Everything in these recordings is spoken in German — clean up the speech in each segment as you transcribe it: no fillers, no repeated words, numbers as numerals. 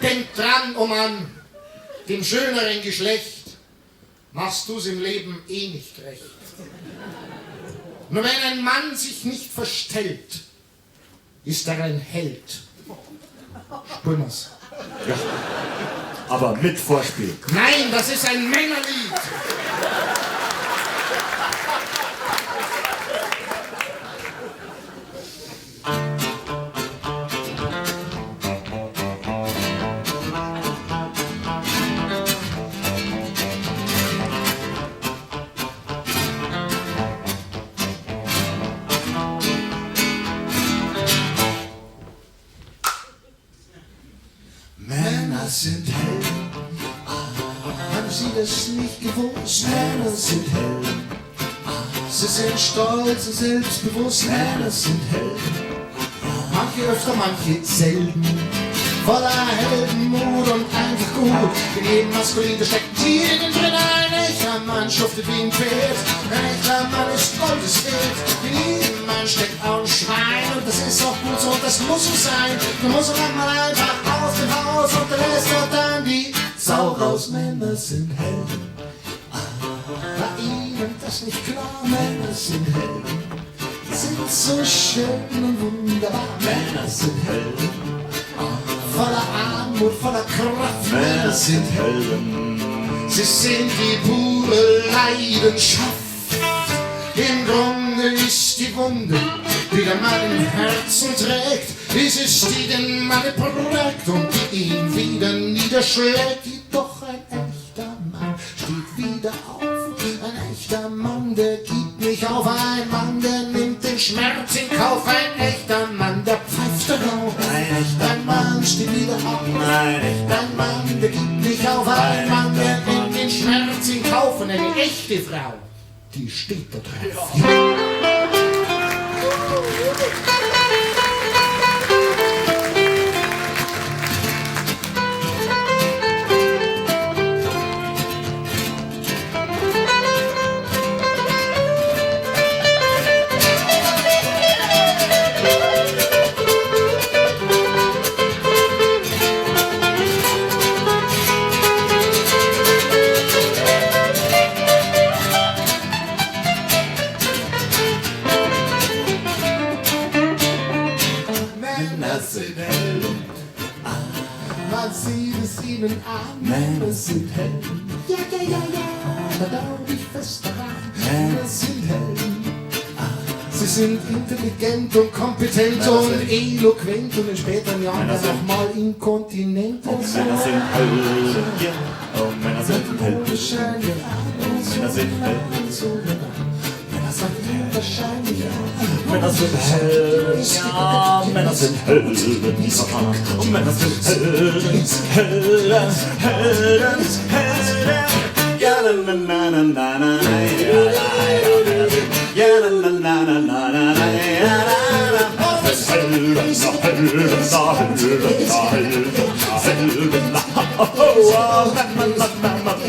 Denk dran, oh Mann, dem schöneren Geschlecht machst du's im Leben eh nicht recht. Nur wenn ein Mann sich nicht verstellt, ist er ein Held. Spüren wir's. Ja. Aber mit Vorspiel. Nein, das ist ein Männerlied. Männer sind Helden, haben Sie das nicht gewusst? Männer sind Helden, sie sind stolz und selbstbewusst. Männer sind Helden, manche öfter, manche selten, voller Heldenmut und einfach gut. In jedem Maskulin steckt Tier innen drin. Ein echter Mann schuftet wie ein Pferd, ein echter Mann ist Goldes wert. In jedem Mann steckt auch ein Schwein und das ist auch gut so und das muss so sein. Du musst auch mal einfach aus dem Haus und der lässt dort dann die Sau raus. Männer sind Helden, war Ihnen das nicht klar? Männer sind Helden, sind so schön und wunderbar. Männer sind Helden, voller Armut, voller Kraft. Männer sind Helden, sie sind die pure Leidenschaft. Im Grunde ist die Wunde, die der Mann im Herzen trägt, ist es, die den Mann prägt und die ihn wieder niederschlägt. Doch ein echter Mann steht wieder auf, ein echter Mann, der gibt nicht auf, ein Mann, der nimmt den Schmerz in Kauf, ein echter Mann, der pfeift darauf. Ein echter Mann steht wieder auf, ein echter Mann, der gibt nicht auf, ein Mann, der nimmt den Schmerz in Kauf. Und eine echte Frau, die steht da drauf. Männer sind Helden, man sieht es ihnen an. Männer sind Helden, ja, ja, ja, ja, da glaube ich fest daran. Männer sind Helden, sie sind intelligent und kompetent und eloquent und in späteren Jahren dann auch mal inkontinent. Männer sind Helden, ja. Oh, Männer sind Helden. Männer sind Helden. Männer sind wahrscheinlich Männer sind Helden, ja, Männer sind Helden, und Männer sind Helden, Helden, Helden, Helden, ja, na, na, na, na, na, na, ja, na, na, na, na, na, na, na, ja, na, na, Helden, Helden, Helden, Helden, oh, na, na, na, na, na,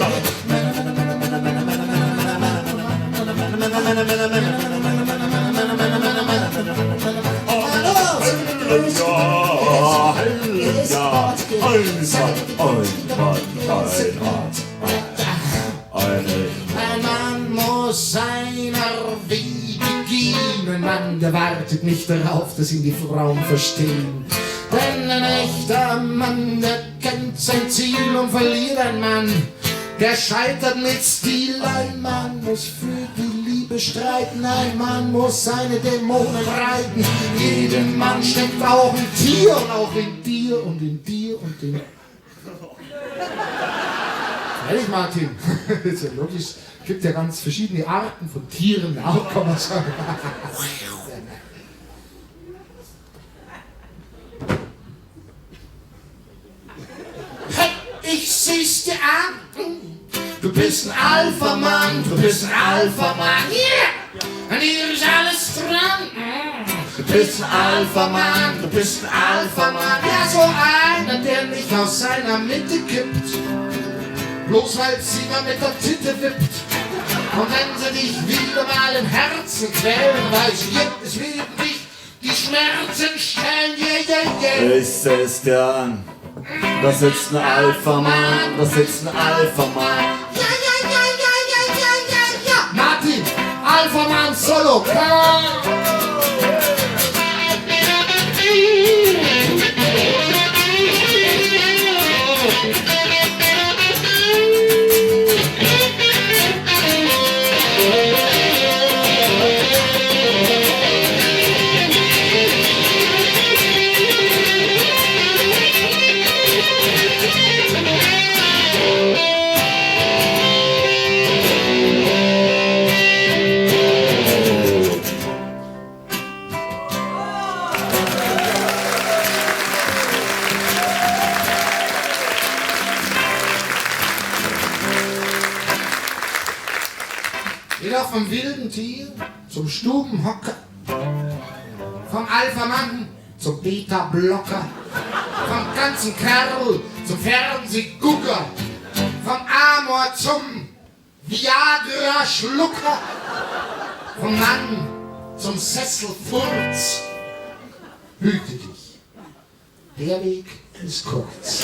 Ein Mann muss seiner Wege gehen, ein Mann, der wartet nicht darauf, dass ihn die Frauen verstehen. Denn ein echter Mann, der kennt sein Ziel und verliert. Ein Mann, der scheitert mit Stil. Ein Mann muss für die Liebe streiten, ein Mann muss seine Dämonen reiten. In jedem Mann steckt auch ein Tier und auch in dir und in dir und in... Ehrlich, Martin, das ist ja logisch. Es gibt ja ganz verschiedene Arten von Tieren, auch kann man sagen. Hey, ich sieh's dir an. Du bist ein Alpha-Mann, du bist ein Alpha-Mann. Yeah! An dir ist alles dran. Du bist ein Alpha-Mann, du bist ein Alpha-Mann. Ja, so einer, der nicht aus seiner Mitte kippt. Bloß weil sie mal mit der Titte wippt. Und wenn sie dich wieder mal im Herzen quälen, weiß ich, es wird dich die Schmerzen stellen. Yeah, yeah, yeah. Ist es dir an? Da sitzt ein Alpha-Mann, da sitzt ein Alpha-Mann. Ja, Martin, Alpha-Mann Solo, come on! Wieder vom wilden Tier zum Stubenhocker, vom Alpha-Mann zum Beta-Blocker, vom ganzen Kerl zum Fernsehgucker, vom Amor zum Viagra-Schlucker, vom Mann zum Sesselfurz. Hüte dich, der Weg ist kurz.